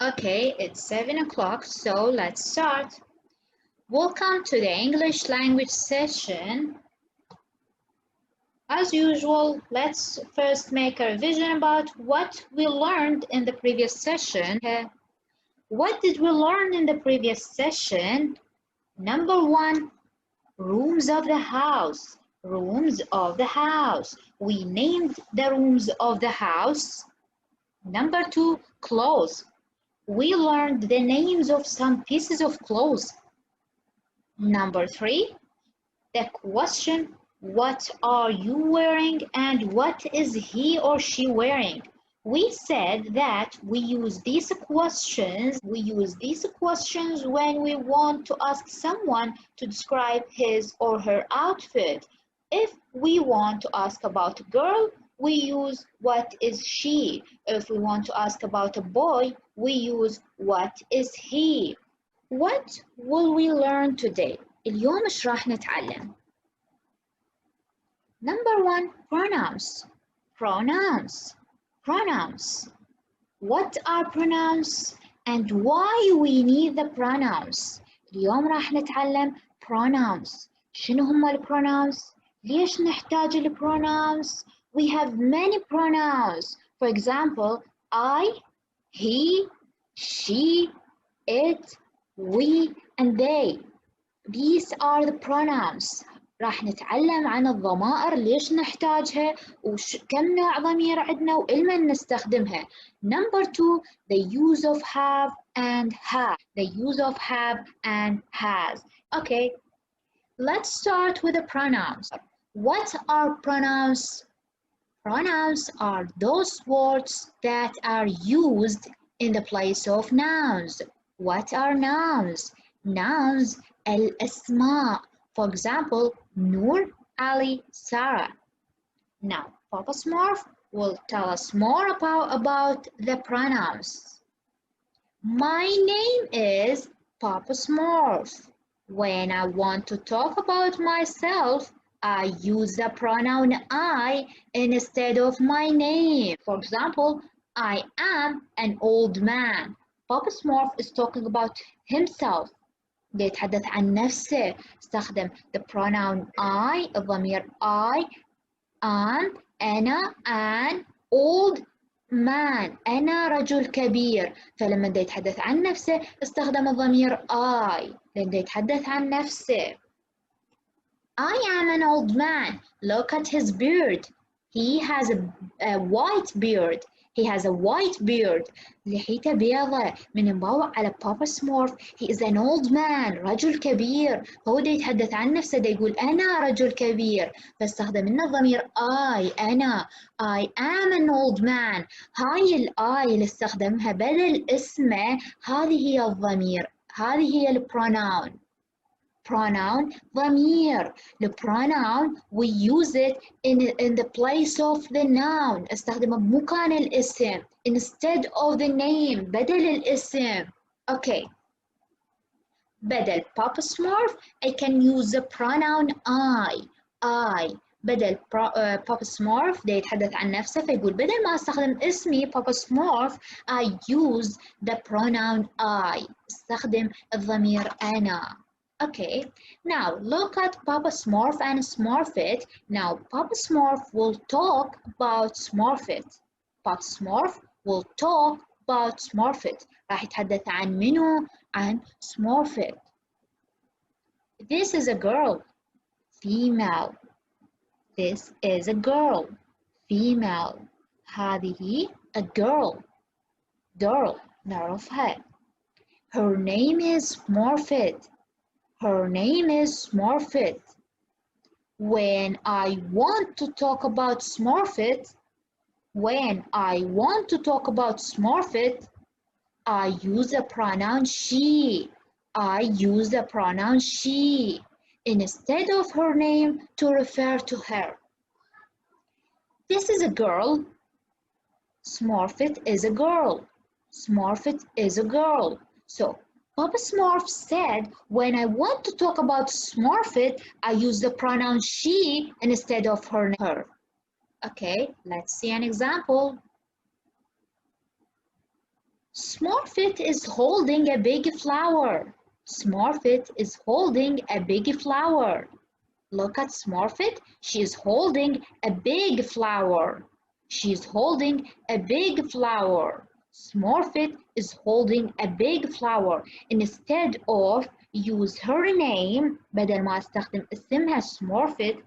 Okay, it's 7 o'clock, so let's start. Welcome to the English language session. As usual, let's first make a revision about what we learned in the previous session. What did we learn in the previous session? Number one, rooms of the house. Rooms of the house. We named the rooms of the house. Number two, clothes. We learned the names of some pieces of clothes. Number three, the question, what are you wearing and what is he or she wearing? We said that we use these questions when we want to ask someone to describe his or her outfit. If we want to ask about a girl, we use what is she. If we want to ask about a boy, we use what is he. What will we learn today? اليوم إيش راح نتعلم؟ Number one, pronouns. Pronouns. Pronouns. What are pronouns and why we need the pronouns? اليوم راح نتعلم pronouns. شنو هم البروناونز؟ ليش نحتاج البروناونز؟ We have many pronouns. For example, I, he, she, it, we, and they. These are the pronouns. راح نتعلم عن الضمائر ليش نحتاجها وكم نوع ضمير عندنا وإلمن نستخدمها. Number two, the use of have and have. The use of have and has. Okay, let's start with the pronouns. What are pronouns? Pronouns are those words that are used in the place of nouns. What are nouns? Nouns, الأسماء. For example, Noor, Ali, Sarah. Now, Papa Smurf will tell us more about the pronouns. My name is Papa Smurf. When I want to talk about myself, I use the pronoun I instead of my name. For example, I am an old man. Papa Smurf is talking about himself. يتحدث عن نفسه. استخدم the pronoun I, الضمير I, am, أنا, an old man. أنا رجل كبير. فلما يتحدث عن نفسه استخدم الضمير I لأنه يتحدث عن نفسه. I am an old man. Look at his beard. He has a white beard. He has a white beard. لحيته بيضة. من نبوع على بابا سمورف. He is an old man. رجل كبير. هو دا يتحدث عن نفسه دا يقول أنا رجل كبير. فاستخدم لنا الضمير I. أنا. I am an old man. هاي الآي اللي استخدمها بدل اسمه هذه هي الضمير. هذه هي البروناون. Pronoun, ضمير. The pronoun, we use it in the place of the noun. استخدمه بمكان الاسم. Instead of the name. بدل الاسم. Okay. بدل Papa Smurf, I can use the pronoun I. I. بدل Papa Smurf ده يتحدث عن نفسه فيقول بدل ما استخدم اسمي Papa Smurf, I use the pronoun I. استخدم الضمير أنا. Okay, now look at Papa Smurf and Smurfit. Now Papa Smurf will talk about Smurfit. Papa Smurf will talk about Smurfit. راح يتحدث عن منو؟ عن Smurfit. This is a girl. Female. This is a girl. Female. هذه a girl. Girl. نعرفها. Her name is Smurfit. Her name is Smurfit. When I want to talk about Smurfit, I use the pronoun she. I use the pronoun she instead of her name to refer to her. This is a girl. Smurfit is a girl. Smurfit is a girl. So, Papa Smurf said, when I want to talk about Smurfit, I use the pronoun she instead of her. Okay, let's see an example. Smurfit is holding a big flower. Smurfit is holding a big flower. Look at Smurfit. She is holding a big flower. She is holding a big flower. Smurfit is holding a big flower. Instead of use her name, بدل ما استخدم اسمها Smurfit,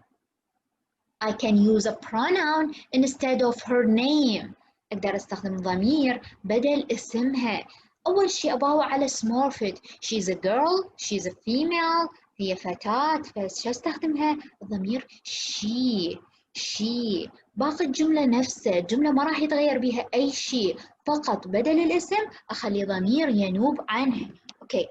I can use a pronoun instead of her name. أقدر أستخدم ضمير بدل اسمها. أول شيء أباوع على Smurfit. She's a girl, she's a female, هي فتاة، فش أستخدمها؟ الضمير she. باقي الجملة نفسها، الجملة ما راح يتغير بها أي شيء، فقط بدل الاسم أخلي ضمير ينوب عنه. Okay.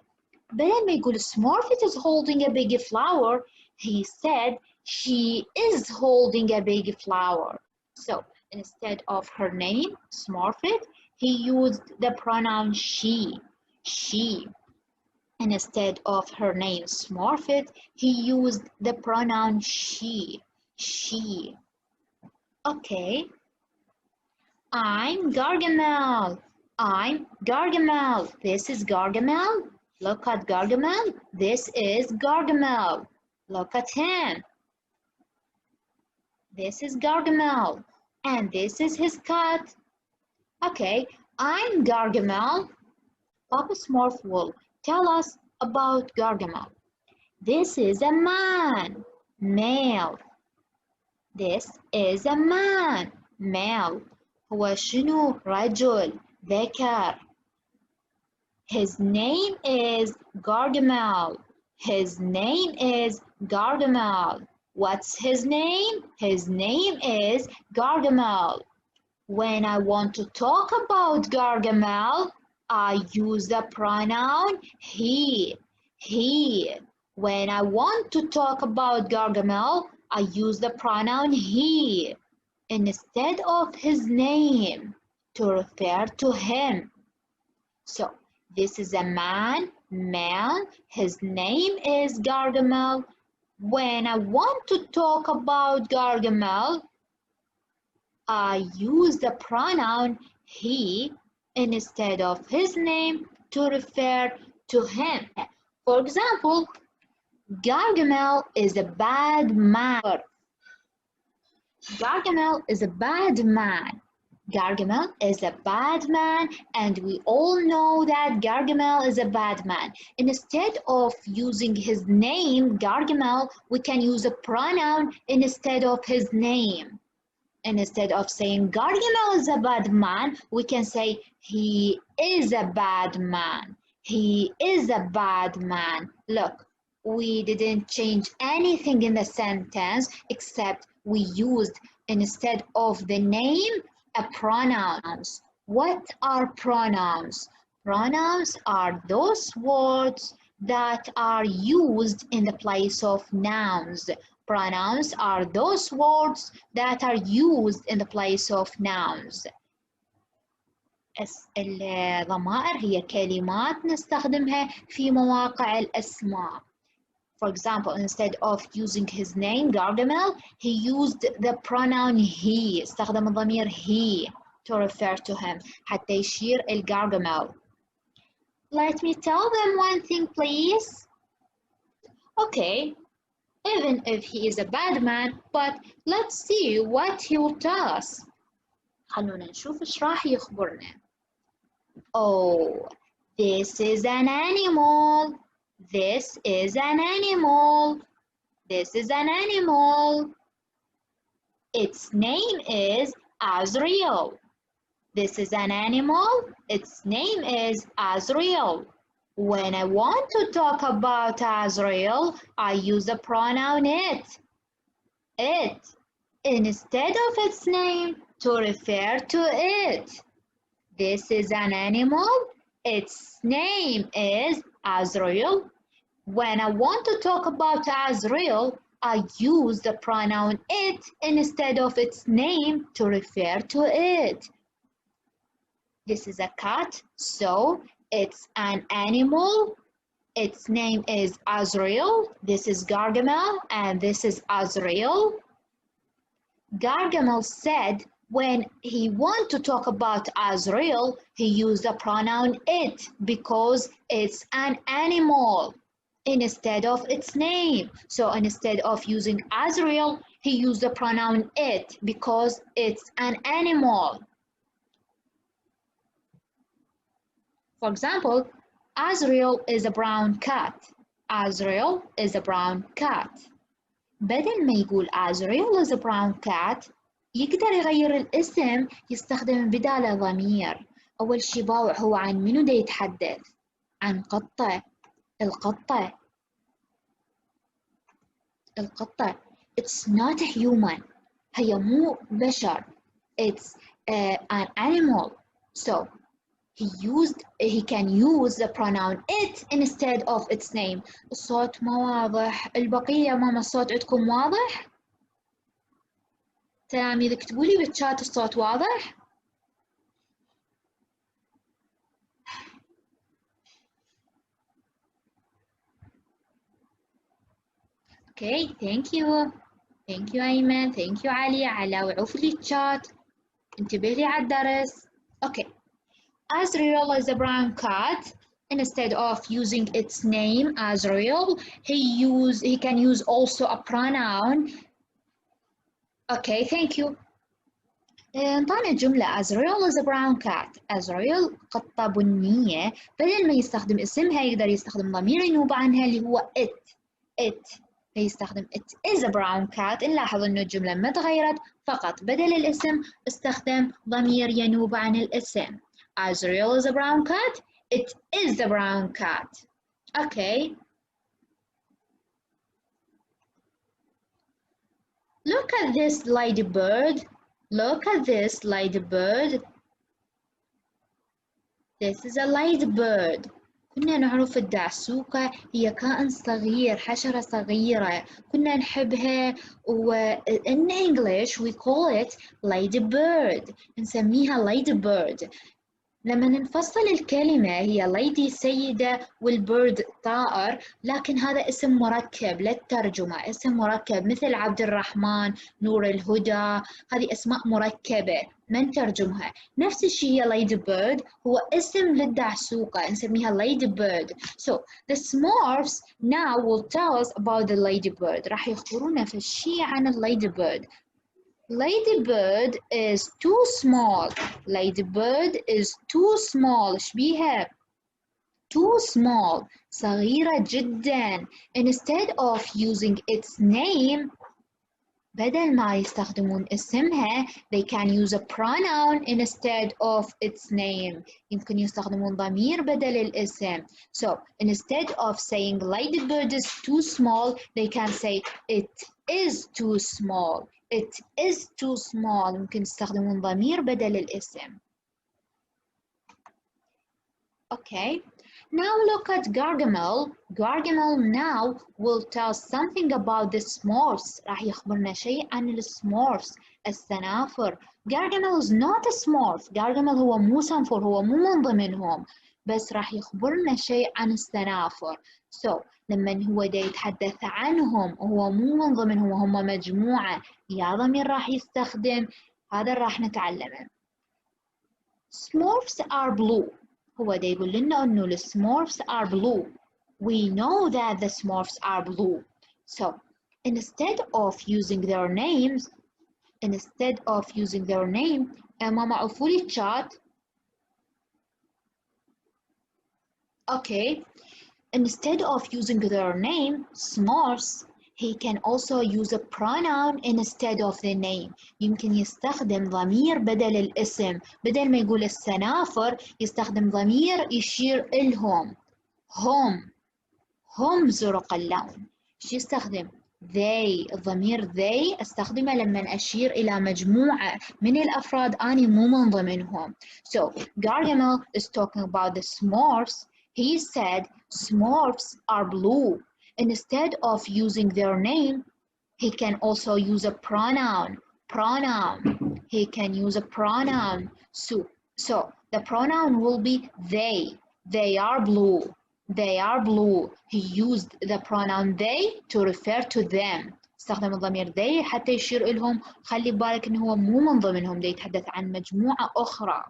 بدل ما يقول Smurfit is holding a big flower, he said she is holding a big flower. So instead of her name, Smurfit, he used the pronoun she. Instead of her name, Smurfit, he used the pronoun she. Okay. I'm Gargamel. This is Gargamel. Look at Gargamel. This is Gargamel. Look at him. This is Gargamel. And this is his cat. Okay, I'm Gargamel. Papa Smurf will tell us about Gargamel. This is a man, male. This is a man, male. هو شنو؟ رجل، ذكر. His name is Gargamel. What's his name? His name is Gargamel. When I want to talk about Gargamel, I use the pronoun he. When I want to talk about Gargamel, I use the pronoun he instead of his name to refer to him. So, this is a man, male. His name is Gargamel. When I want to talk about Gargamel, I use the pronoun he instead of his name to refer to him. For example, Gargamel is a bad man. Gargamel is a bad man. Gargamel is a bad man, and we all know that Gargamel is a bad man. Instead of using his name, Gargamel, we can use a pronoun instead of his name. Instead of saying Gargamel is a bad man, we can say he is a bad man. He is a bad man. Look, we didn't change anything in the sentence except we used instead of the name a pronouns. What are pronouns? Pronouns are those words that are used in the place of nouns. Pronouns are those words that are used in the place of nouns. الضمائر هي كلمات نستخدمها في مواقع الأسماء. For example, instead of using his name, Gargamel, he used the pronoun he. استخدم الضمير he to refer to him. حتى يشير الGargamel. Let me tell them one thing, please. Okay, even if he is a bad man, but let's see what he will tell us. خلونا نشوف إيش راح يخبرنا. Oh, this is an animal. This is an animal. This is an animal. Its name is Azrael. This is an animal. Its name is Azrael. When I want to talk about Azrael, I use the pronoun it. It. Instead of its name, to refer to it. This is an animal. Its name is Azrael. When I want to talk about Azrael, I use the pronoun it instead of its name to refer to it. This is a cat, so it's an animal. Its name is Azrael. This is Gargamel, and this is Azrael. Gargamel said When he want to talk about Azrael, he used the pronoun it because it's an animal instead of its name. So instead of using Azrael, he used the pronoun it because it's an animal. For example, Azrael is a brown cat. Azrael is a brown cat. بدل ما يقول Azrael is a brown cat يقدر يغير الاسم يستخدم بداله ضمير. أول شي باوع هو عن منو دا يتحدث؟ عن قطة. القطة. القطة. It's not a human. هي مو بشر. It's an animal. So he can use the pronoun it instead of its name. الصوت ما واضح. البقية يا ماما الصوت عندكم واضح؟ تلاميذ اكتبوا لي بالشات الصوت واضح؟ Okay, thank you. Thank you أيمن. Thank you علي. على وعوف لي الشات. انتبه لي على الدرس. Okay. Azrael is a brown cat. Instead of using its name Azrael, he can use also a pronoun. Okay, thank you. انطانا جملة Azrael is a brown cat. Azrael قطة بنية. بدل ما يستخدم اسمها يقدر يستخدم ضمير ينوب عنها اللي هو it. فيستخدم it is a brown cat. نلاحظ إنه الجملة ما تغيرت فقط بدل الاسم استخدم ضمير ينوب عن الاسم. Azrael is a brown cat. It is a brown cat. Okay. Look at this ladybird. Look at this ladybird. This is a ladybird. كنا نعرف الدعسوقة هي كائن صغير حشرة صغيرة كنا نحبها in English we call it ladybird نسميها ladybird. لما نفصل الكلمة هي lady سيدة والبيرد طائر لكن هذا اسم مركب للترجمة اسم مركب مثل عبد الرحمن نور الهدى هذه أسماء مركبة ما نترجمها نفس الشيء هي lady bird هو اسم للدعسوقة نسميها lady bird. So the Smurfs now will tell us about the lady bird راح يخبرونا في الشيء عن lady bird. Ladybird is too small. Ladybird is too small. إيش بيها؟ Too small. صغيرة جدا. Instead of using its name, بدل ما يستخدمون اسمها, they can use a pronoun instead of its name. يمكن يستخدمون ضمير بدل الاسم. So instead of saying Ladybird is too small, they can say it is too small. It is too small. ممكن يستخدمون ضمير بدل الاسم. Okay. Now look at Gargamel. Gargamel now will tell something about the Smurfs. راح يخبرنا شيء عن السمورفs السنافر. Gargamel is not a Smurf. Gargamel هو مو سنفر هو مو من ضمنهم. بس راح يخبرنا شيء عن السنافر. So لما هو دا يتحدث عنهم وهو مو من ضمنهم وهم مجموعة يا ضمير راح يستخدم هذا راح نتعلمه. Smurfs are blue. هو دا يقول لنا إنه the Smurfs are blue. We know that the Smurfs are blue. So instead of using their name ماما عفوا لي الشات. Okay. Instead of using their name, Smurfs, he can also use a pronoun instead of the name. يمكن يستخدم ضمير بدل الاسم. بدل ما يقول السنافر يستخدم ضمير يشير إلهم. هم زرق اللون. شو يستخدم؟ they. الضمير they استخدمه لما أشير إلى مجموعة من الأفراد أنا مو من ضمنهم. So Gargamel is talking about the Smurfs. He said Smurfs are blue. Instead of using their name, he can also use a pronoun. He can use a pronoun. So the pronoun will be they. They are blue. They are blue. He used the pronoun they to refer to them. استخدم الضمير they حتى يشير إلهم. خلي بالك إنه هو مو من ضمنهم، ده يتحدث عن مجموعة أخرى.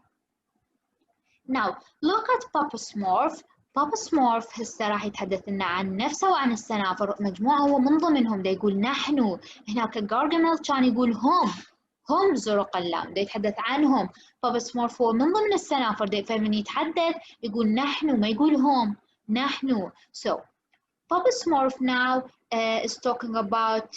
Now look at Papa Smurf. بابا سمورف هسه راح يتحدث لنا عن نفسه وعن السنافر، مجموعة هو من ضمنهم. ده يقول نحن. هناك جارجميل كان يقول هم زرق اللام، ده يتحدث عنهم. بابا سمورف هو من ضمن السنافر، ده فمن يتحدث يقول نحن، ما يقول هم، نحن. So Papa Smurf now is talking about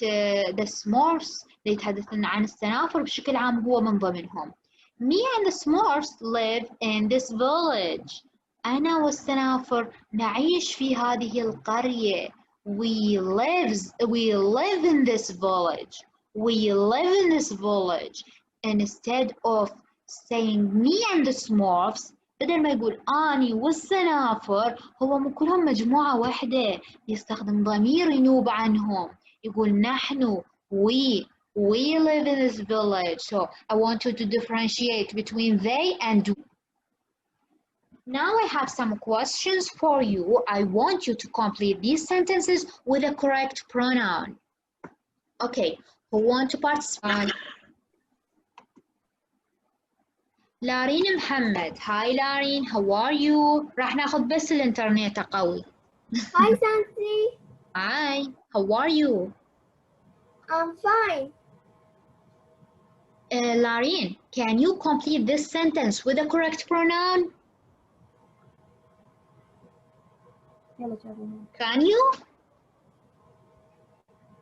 the Smurfs. ده يتحدث لنا عن السنافر بشكل عام، هو من ضمنهم. Me and the Smurfs live in this village. أنا والسنافر نعيش في هذه القرية. We live in this village. We live in this village. Instead of saying me and the Smurfs, بدل ما يقول أني والسنافر، هو كلهم مجموعة واحدة، يستخدم ضمير ينوب عنهم. يقول نحن we live in this village. So I want you to differentiate between they and we. Now I have some questions for you. I want you to complete these sentences with a correct pronoun. Okay, who want to participate? لارين محمد. Hi لارين, how are you? راح ناخذ بس الانترنت قوي. Hi Sansi. Hi, how are you? I'm fine. Lorraine, can you complete this sentence with the correct pronoun? Can you?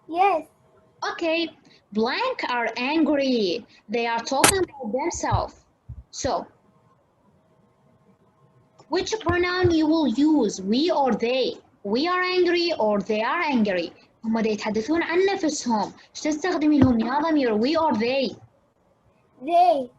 Yes. Okay. Blank are angry. They are talking about themselves. So, which pronoun you will use, we or they? We are angry or they are angry. هم دا يتحدثون عن نفسهم. ايش تستخدمي لهم يا ضمير we or they؟ They.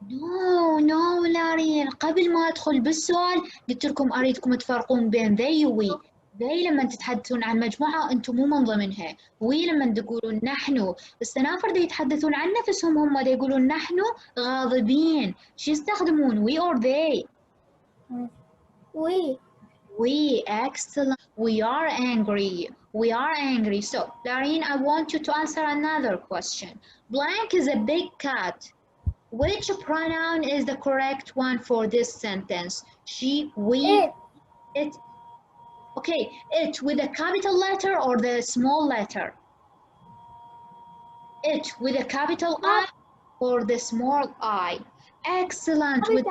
No لارين، قبل ما أدخل بالسؤال قلت لكم أريدكم تفرقون بين they و we. they لما تتحدثون عن مجموعة أنتم مو من ضمنها. we لما تقولون نحن. السنافر دا يتحدثون عن نفسهم، هم دا يقولون نحن غاضبين. شو يستخدمون we or they؟ We, excellent. We are angry. We are angry. So, Lorraine, I want you to answer another question. Blank is a big cat. Which pronoun is the correct one for this sentence? She, we, it. Okay, it with a capital letter or the small letter? It with a capital I or the small I? Excellent. With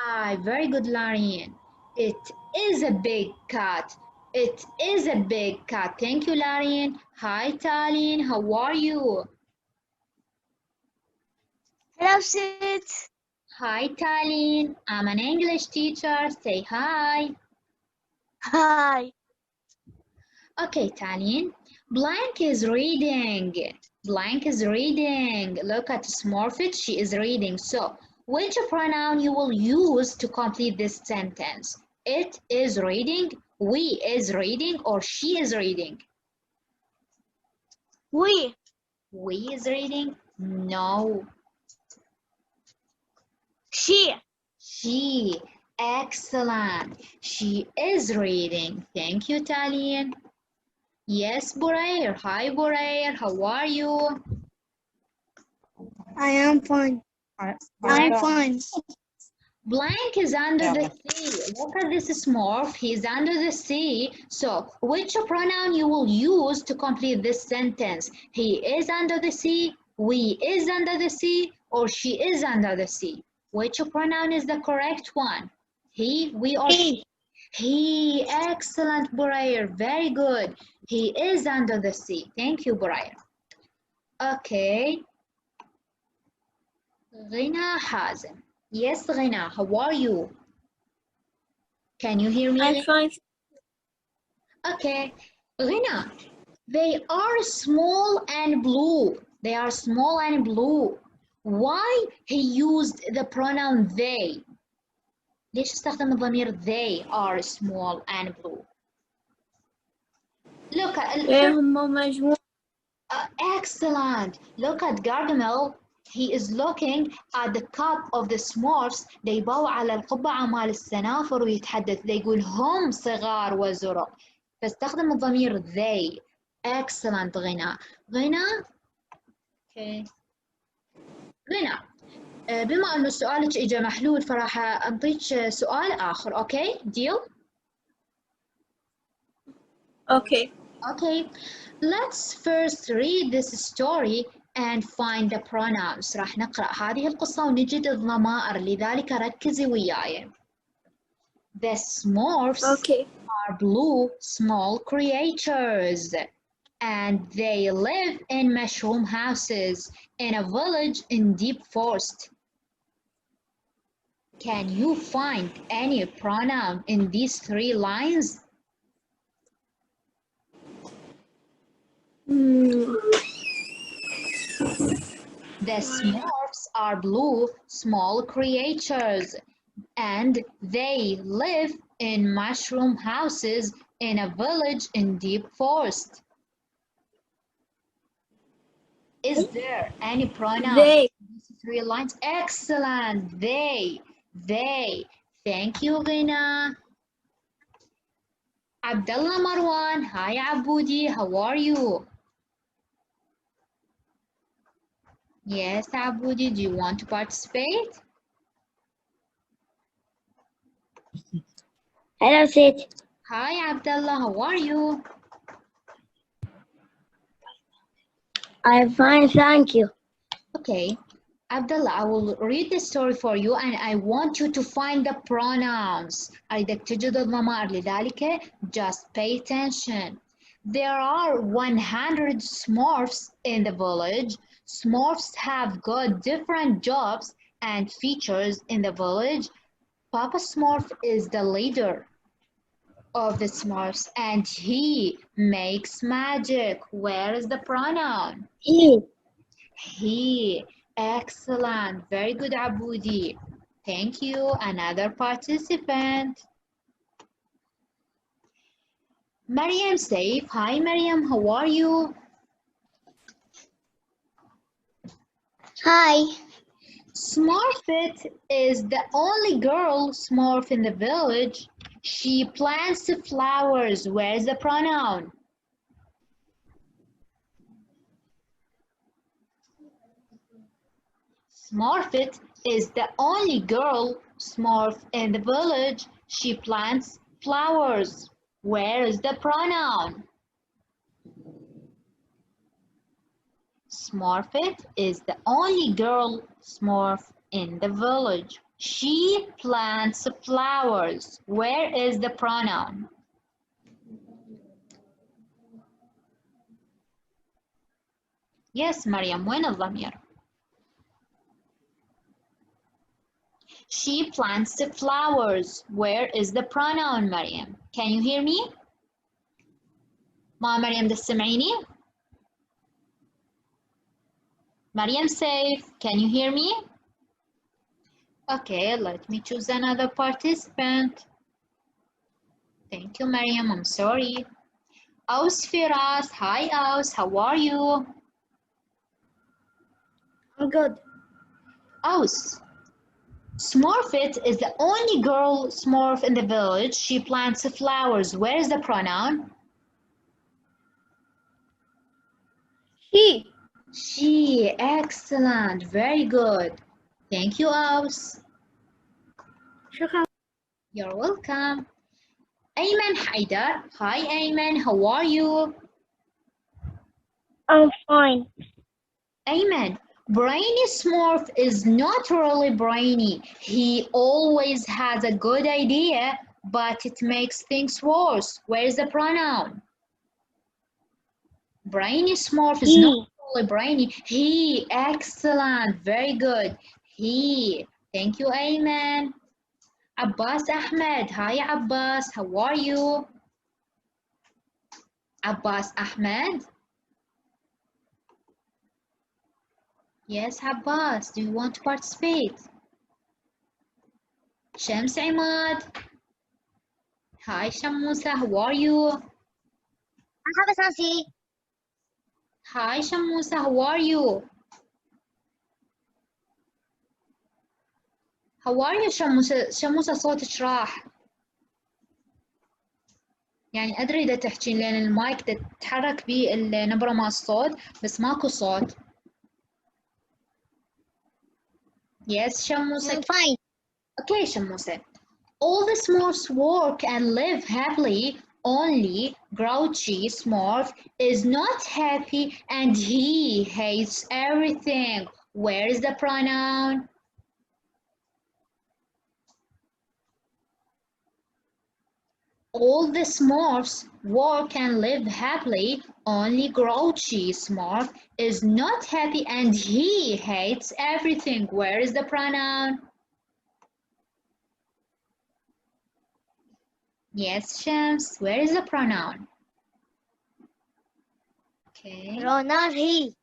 I. Very good, Lorraine. It is a big cat. It is a big cat. Thank you, Lorraine. Hi, Talin. How are you? Hello, Sid. Hi, Talin. I'm an English teacher. Say hi. Hi. Okay, Talin. Blank is reading. Blank is reading. Look at Smurfit. She is reading. So, which pronoun you will use to complete this sentence? It is reading, we is reading, or she is reading? We. We is reading? No. She. She. Excellent. She is reading. Thank you, Talin. Yes, Burair. Hi, Burair. How are you? I am fine. I'm fine. Blank is under the sea. Look at this Smurf. He is under the sea. So, which pronoun you will use to complete this sentence? He is under the sea, we is under the sea, or she is under the sea? Which pronoun is the correct one? He, we, or she? He. Excellent, Burair. Very good. He is under the sea. Thank you, Burair. Okay. Ghina Hazem. Yes, Ghina, how are you? Can you hear me? I'm fine. Okay. Ghina, they are small and blue. They are small and blue. Why he used the pronoun they? ليش استخدم الضمير they are small and blue? Look at excellent. Look at Gargamel. He is looking at the cup of the Smurfs. they يباوع على القبعة مال السنافر ويتحدث. they يقول هم صغار وزرق. فاستخدم الضمير they. Excellent غنى. غنى. Okay. غنى. بما أنه سؤالك إجا محلول فراح أنطيك سؤال آخر. Okay. Deal? Okay. Okay. Let's first read this story and find the pronouns. راح نقرأ هذه القصة ونجد الضمائر، لذلك ركزي وياي. The Smurfs Okay. are blue small creatures and they live in mushroom houses in a village in deep forest. Can you find any pronoun in these 3 lines? The Smurfs are blue small creatures and they live in mushroom houses in a village in deep forest. Is there any pronoun They. in these 3 lines? Excellent. They. Thank you, Ghina. Abdullah Marwan. Hi, Aboudi. How are you? Yes, Aboudi. Do you want to participate? Hello, Sid. Hi, Abdullah. How are you? I'm fine, thank you. Okay. Abdullah, I will read the story for you and I want you to find the pronouns. أريدك تجد الضمائر، لذلك just pay attention. There are 100 Smurfs in the village. Smurfs have got different jobs and features in the village. Papa Smurf is the leader of the Smurfs and he makes magic. Where is the pronoun? He. He. Excellent. Very good, Aboudi. Thank you. Another participant. Mariam Saif. Hi, Mariam. How are you? Hi. Smurfit is the only girl Smurf in the village. She plants flowers. Where's the pronoun? Smurfit is the only girl Smurf in the village. She plants flowers. Where is the pronoun? Smurfit is the only girl Smurf in the village. She plants flowers. Where is the pronoun? Yes, Mariam, وين الضمير? She plants the flowers. Where is the pronoun, Mariam? Can you hear me? ما مريم تسمعيني؟ Mariam safe. Can you hear me? Okay, let me choose another participant. Thank you, Mariam. I'm sorry. Aus Firas. Hi, Aus. How are you? I'm good. Aus. Smurfit is the only girl Smurf in the village. She plants flowers. Where is the pronoun? She. She. Excellent. Very good. Thank you, Aus. شكرا. You're welcome. Ayman Haidar. Hi, Ayman. How are you? I'm fine. Ayman, Brainy Smurf is not really brainy. He always has a good idea, but it makes things worse. Where's the pronoun? Brainy Smurf is not really brainy. He. Excellent. Very good. He. Thank you, Ayman. Abbas Ahmed. Hi, Abbas. How are you? Abbas Ahmed? Yes, Abbas. Do you want to participate? Shams Imad. Hi, Shamusa. How are you? مرحبا سانسي. Hi, Shamusa. How are you? How are you, Shamusa? شموسة صوتك راح. يعني أدري إذا تحجين لأن المايك تتحرك بيه النبرة مع الصوت بس ماكو صوت. Yes شموسة. Fine. Okay شموسة. All the Smurfs work and live happily. Only grouchy Smurf is not happy and he hates everything. Where is the pronoun? All the Smurfs work and live happily. Only grouchy Smurf is not happy and he hates everything. Where is the pronoun? Yes, Shams. Where is the pronoun? Okay. Pronoun he.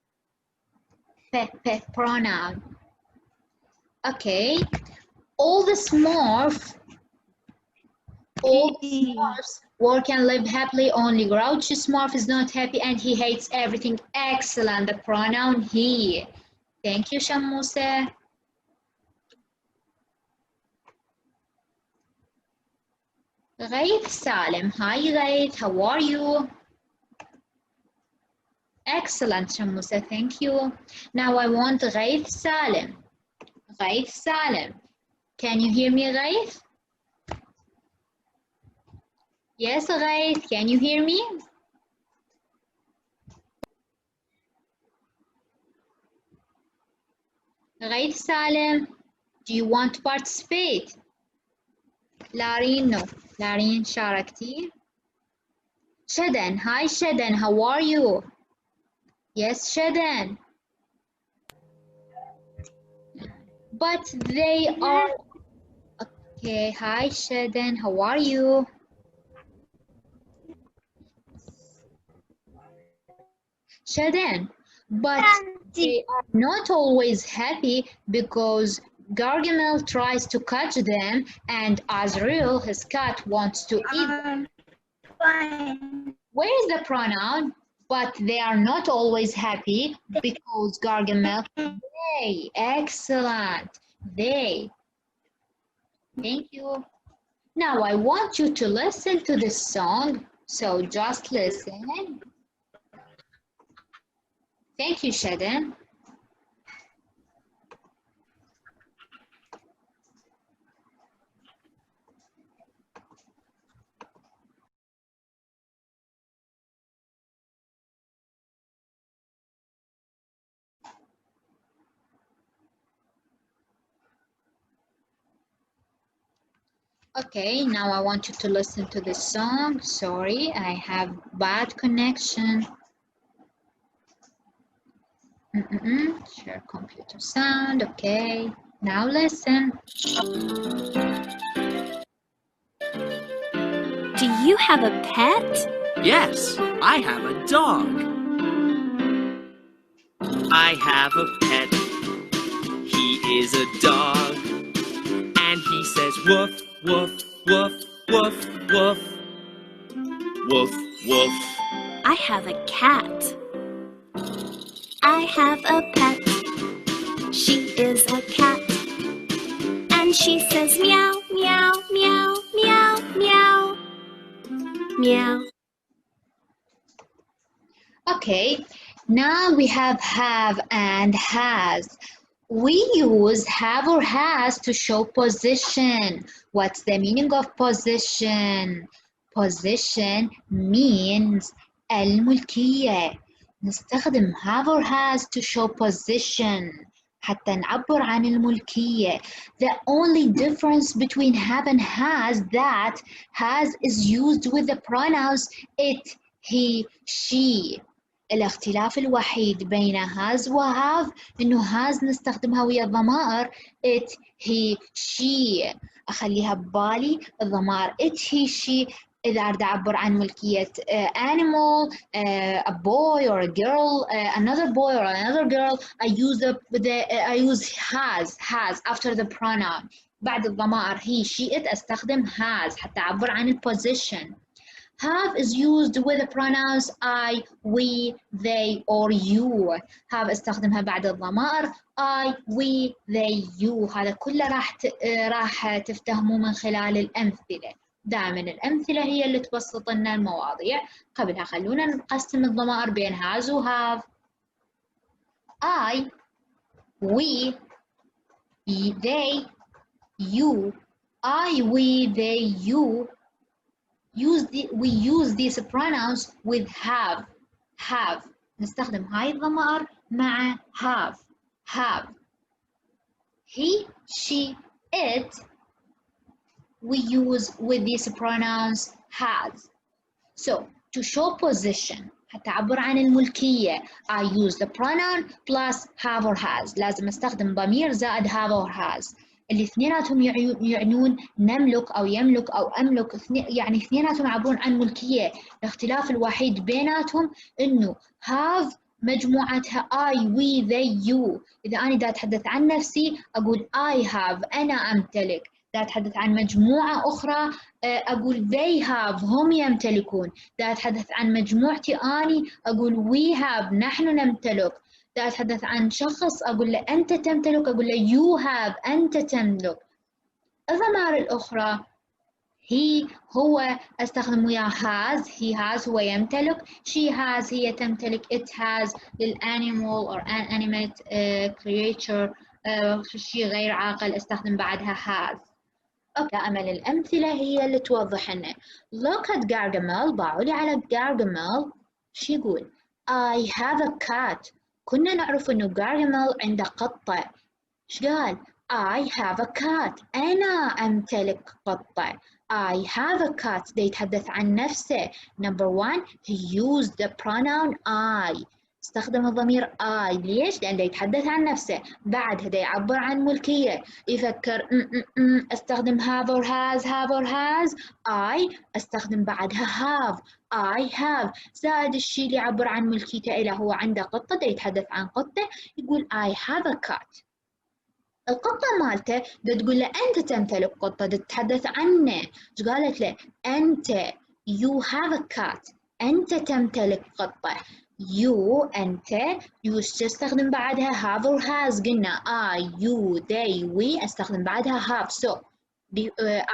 Pronoun. Okay. All the Smurfs work and live happily. Only grouchy Smurf is not happy and he hates everything. Excellent. The pronoun he. Thank you, Shamuse. Ghaith Salim. Hi, Ghaith. How are you? Excellent, Shamuse. Thank you. Now I want Ghaith Salim. Ghaith Salim. Can you hear me, Ghaith? Yes, Ghaith. Can you hear me? Ghaith Salim, do you want to participate? Lareen, no. Lareen شاركتي. Shadan, hi Shadan, how are you? Yes, Shadan. But they are... Okay, hi Shadan, how are you? Shadan, but they are not always happy because Gargamel tries to catch them and Azrael, his cat, wants to eat them. Fine. Where is the pronoun? But they are not always happy because Gargamel. They. Excellent. They. Thank you. Now I want you to listen to this song. So just listen. Thank you, Shadan. Okay, now I want you to listen to this song. Sorry, I have bad connection. Share computer sound. Okay, now listen. Do you have a pet? Yes, I have a dog. I have a pet. He is a dog. And he says woof, woof, woof, woof, woof. Woof, woof. I have a cat. I have a pet. She is a cat. And she says meow, meow, meow, meow, meow. Meow. Okay, now we have and has. We use have or has to show position. What's the meaning of position? Position means الملكية. نستخدم have or has to show position حتى نعبر عن الملكية. The only difference between have and has that has is used with the pronouns it, he, she. الاختلاف الوحيد بين has و have إنه has نستخدمها ويا الضمائر it, he, she. أخليها ببالي الضمائر it, he, she إذا أريد أعبر عن ملكية animal, a boy or a girl, another boy or another girl, I use has after the pronoun. بعد الضمائر he, she, it أستخدم has حتى أعبر عن الposition. Have is used with the pronouns I, we, they, or you. Have استخدمها بعد الضمائر I, we, they, you. هذا كله راح تفتهموا من خلال الأمثلة. دائما الأمثلة هي اللي تبسط لنا المواضيع. قبلها خلونا نقسم الضمائر بين has و have. I, we, they, you. I, we, they, you. We use these pronouns with have. Have. نستخدم هاي الضمائر مع have. Have. He, she, it. We use with these pronouns has. So to show position هتعبر عن الملكية I use the pronoun plus have or has. لازم استخدم ضمير زائد have or has. الاثنيناتهم يعنون نملك أو يملك أو أملك، يعني اثنيناتهم يعبرون عن ملكية. الاختلاف الوحيد بيناتهم إنه have مجموعتها I, we, they, you. إذا أنا دا أتحدث عن نفسي أقول I have، أنا أمتلك. دا أتحدث عن مجموعة أخرى أقول they have، هم يمتلكون. دا أتحدث عن مجموعتي أني أقول we have، نحن نمتلك. دا أتحدث عن شخص أقول له أنت تمتلك، أقول له you have، أنت تملك. الضمائر الأخرى he هو أستخدم وياه has. he has هو يمتلك. she has هي تمتلك. it has للanimal or an animate creature شيء غير عاقل استخدم بعدها has. أمل الأمثلة هي اللي توضح لنا. look at Gargamel. باعولي على Gargamel. شو يقول؟ I have a cat. كنا نعرف إنه Gargamel عنده قطة. إيش قال؟ I have a cat. أنا أمتلك قطة. I have a cat. ده يتحدث عن نفسه. Number one, he used the pronoun I. استخدم الضمير I. ليش؟ لأنه يتحدث عن نفسه. بعد هذا يعبر عن ملكية. يفكر استخدم have or has. have or has. I استخدم بعدها have. I have. زائد الشيء اللي يعبر عن ملكيته إلى هو عنده قطة. ده يتحدث عن قطة يقول I have a cat. القطة مالته بتقول له أنت تمتلك قطة. تتحدث عنه. إيش قالت له؟ أنت you have a cat. أنت تمتلك قطة. you أنت you تستخدم بعدها have or has. قلنا I, you, they, we استخدم بعدها have. So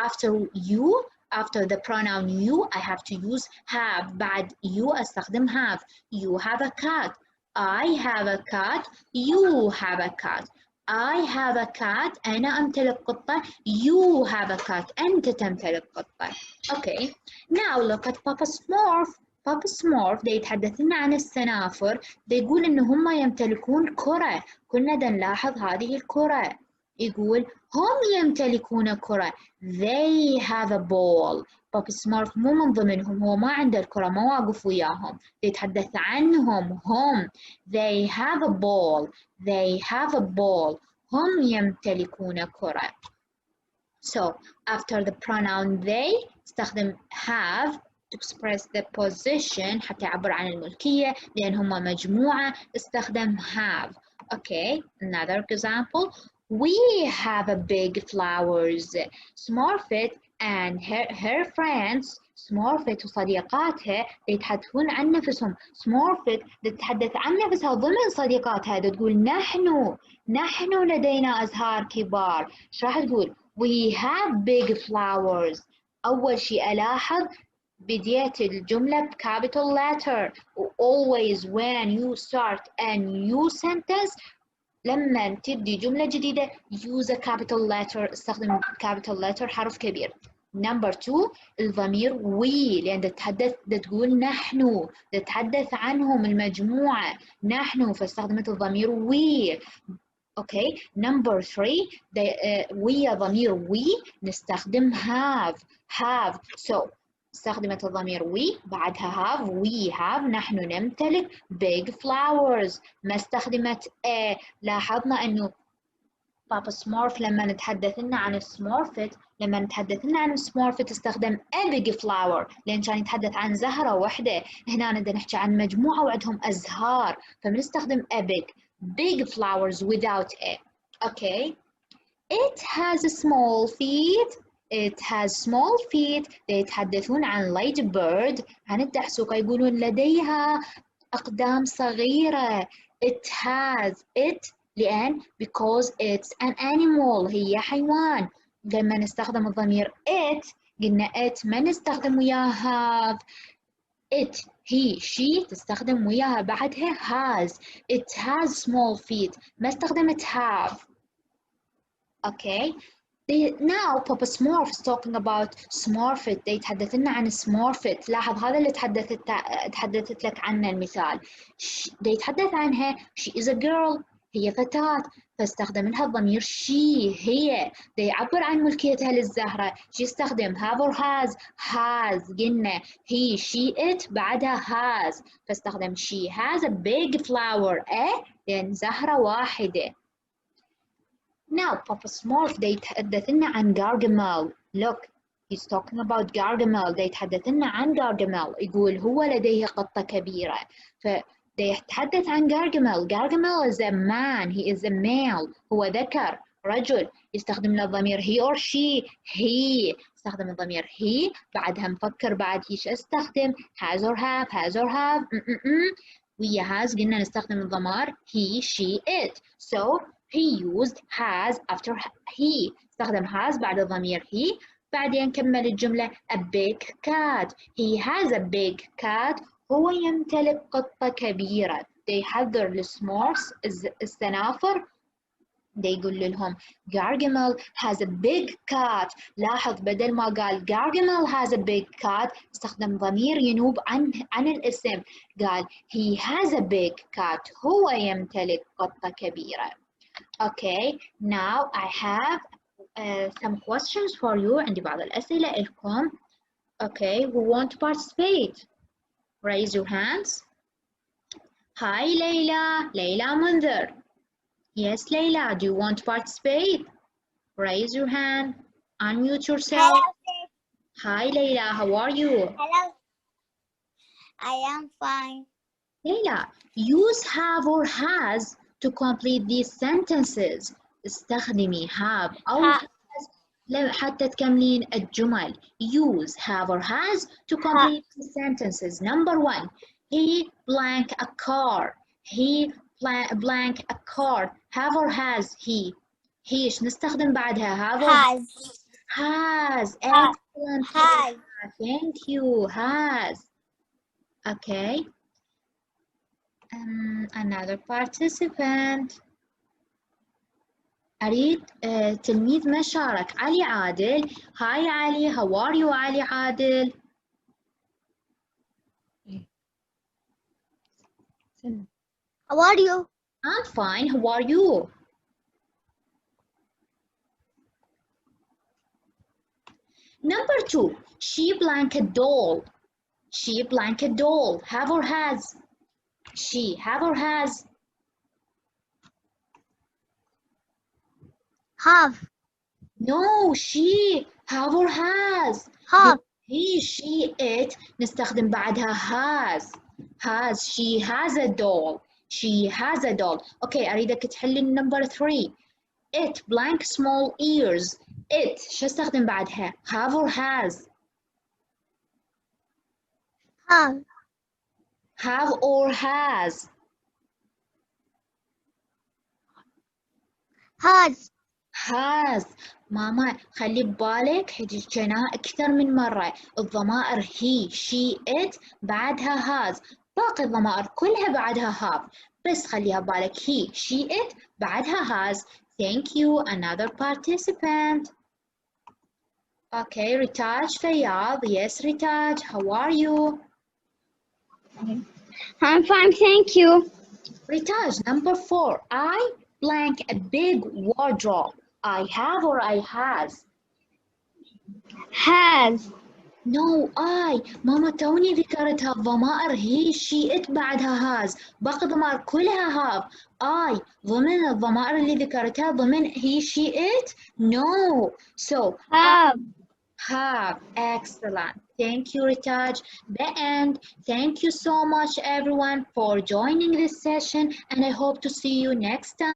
after you, after the pronoun you, I have to use have. بعد you استخدم have. You have a cat. I have a cat. You have a cat. I have a cat. أنا أمتلك قطة. You have a cat. أنت تمتلك قطة. Okay. Now look at Papa Smurf. Papa Smurf ده يتحدث لنا عن السنافر. ده يقول إن هم يمتلكون كرة. كنا دا نلاحظ هذه الكرة. يقول هم يمتلكون كرة. They have a ball. Papa Smurf مو من ضمنهم. هو ما عنده الكرة. ما واقف وياهم. ده يتحدث عنهم هم. They have a ball. They have a ball. هم يمتلكون كرة. So after the pronoun they استخدم have to express the position حتى يعبر عن الملكية. لأن هم مجموعة استخدم have. Okay, another example. We have a big flowers. Smurfit and her friends. Smurfit وصديقاتها يتحدثون عن نفسهم. Smurfit تتحدث عن نفسها ضمن صديقاتها. تقول نحن لدينا أزهار كبار. ايش راح تقول؟ We have big flowers. أول شيء ألاحظ بديت الجملة بcapital letter. Always when you start a new sentence لما تبدي جملة جديدة use a capital letter. استخدم capital letter حرف كبير. Number 2 الضمير we لأن تقول نحن. تتحدث عنهم المجموعة نحن فاستخدمت الضمير we. Okay. Number 3 ويا ضمير we نستخدم have. So استخدمت الضمير we بعدها have. we have نحن نمتلك big flowers. ما استخدمت a. لاحظنا انه بابا سمورف لما نتحدث لنا عن سمورفت استخدم a big flower لان كان يتحدث عن زهرة وحدة. هنا بدنا نحكي عن مجموعة وعندهم ازهار فبنستخدم a big flowers without a. Okay. It has small feet. It has small feet. يتحدثون عن lady bird عن الدحسوقة يقولون لديها أقدام صغيرة. It has it لأن because it's an animal هي حيوان. لما نستخدم الضمير it قلنا it ما نستخدم وياها have. it he she تستخدم وياها بعدها has. it has small feet ما استخدمت have. okay. now Papa Smurf is talking about Smurfit. يتحدث لنا عن Smurfit. لاحظ هذا اللي تحدثت لك عنه المثال. يتحدث عنها she is a girl. هي فتاة، فاستخدم لها الضمير she هي. يعبر عن ملكيتها للزهرة. يستخدم have or has. قلنا he she it بعدها has، فاستخدم she has a big flower. لأن زهرة واحدة. Now Papa Smurf يتحدث لنا عن Gargamel. Look, he's talking about Gargamel. يتحدث لنا عن Gargamel. يقول هو لديه قطة كبيرة. يتحدث عن Gargamel. Gargamel is a man. He is a male. هو ذكر رجل. يستخدم له الضمير he or she. he. يستخدم الضمير he. بعدها نفكر بعد ايش استخدم has or have. ويا has قلنا نستخدم الضمائر he she it. So he used has after he. استخدم has بعد الضمير he. بعدين كمل الجملة a big cat. He has a big cat. هو يمتلك قطة كبيرة. يحذر للسمورفs السنافر. يقول لهم Gargamel has a big cat. لاحظ بدل ما قال Gargamel has a big cat استخدم ضمير ينوب عن الاسم. قال he has a big cat. هو يمتلك قطة كبيرة. Okay, now I have some questions for you. عندي بعض الأسئلة لكم. Okay, who want to participate? Raise your hands. Hi, Layla. Layla Munzir. Yes, Layla. Do you want to participate? Raise your hand. Unmute yourself. Hello. Hi, Layla. How are you? Hello. I am fine. Layla, use have or has to complete these sentences. استخدمي have أو has حتى تكملين الجمل. Use have or has to complete the sentences. Number 1. He blank a car. He blank a car. Have or has he. إيش نستخدم بعدها have or has. Excellent. Has. Thank you. Has. Okay. Another participant. أريد تلميذ ما شارك. علي عادل. Hi علي. How are you علي عادل? How are you? I'm fine. How are you? Number 2. She blank a doll. She blank a doll. Have or has? She. Have or has? Have. No, she. Have or has? Have. He, she, it نستخدم بعدها has. Has. She has a doll. She has a doll. Okay, أريدك تحلي number 3. It blank small ears. It شو استخدم بعدها؟ Have or has? Have. Have or has? Has. has. ماما خلي ببالك حكيناها أكثر من مرة. الضمائر he, she, it بعدها has. باقي الضمائر كلها بعدها have. بس خليها ببالك he, she, it بعدها has. Thank you. Another participant. Okay, Ritaj Fayyad. Yes, Ritaj. How are you? I'm fine, thank you. Ritaj, number 4. I blank a big wardrobe. I have or I has? Has. No, I. ماما توني ذكرتها الضمائر he, she, it بعدها has. باقي الضمائر كلها have. I ضمن الضمائر اللي ذكرتها ضمن he, she, it? No. So Have. have. Excellent. Thank you, Ritaj. The end. Thank you so much, everyone, for joining this session, and I hope to see you next time.